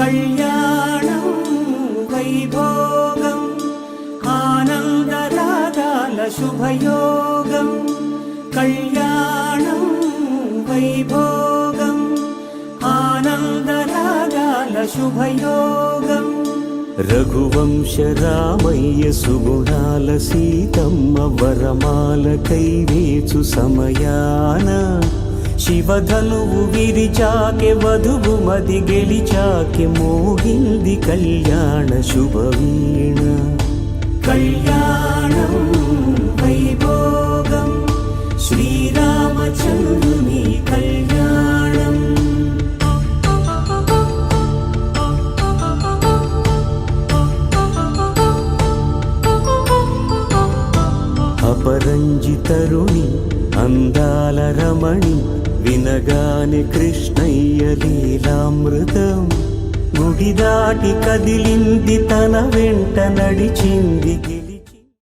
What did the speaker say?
కళ్యాణం వైభోగం ఆనందరాగాల శుభయోగం కళ్యాణం వైభోగం ఆనందరాగాల శుభయోగం రఘువంశ రామయ్య సుగుణాల సీతమ్మ వరమాల కైవేచు సమయాన శివధనువు విరిచాకె వధువు మది గెలిచాకె మోగింది కళ్యాణ శుభవీణ కళ్యాణం వైభోగం శ్రీరామచంద్రుని కళ్యాణం అపరంజి తరుణి అందాల రమణి వినగానే కృష్ణయ్య లీలామృతం గుడి దాటి కదిలింది తన వెంట నడిచింది